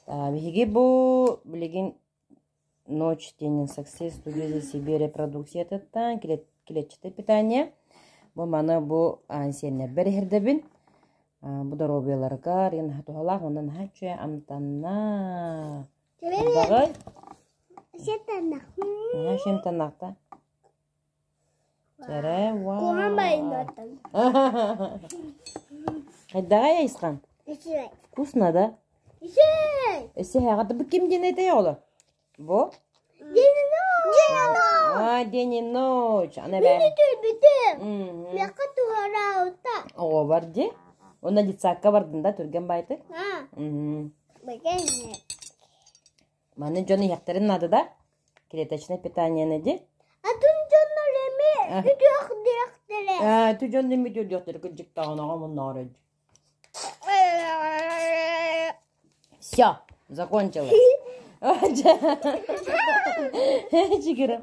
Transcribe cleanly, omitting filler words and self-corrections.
Биһиги бу билигин ночь тенин success студия себе репродукция таттан килетчите питание. Бу мана бу сенне берхердебин. Бу доробеларга рин хатуалак ондан хаче амтанна. Багай. Шетанна. Шемтанакта. Тере ва. Куамайнатан. Хайдага яйскан. Ишей. Вкусно, да? Ишей. Эсеһагата бу ким денете оло? Бу? День и ночь. Она бе. Битим. Яка туараута. О, барди. Она дицакка бардында түрген байты. Бегене. Маны жоны яктарын нады да? Клеточное питание неди? Атунжоннореми үдөх директоре. Тужон деми директор кыжык тагынага мунары. Всё, закончилось. Чигирим.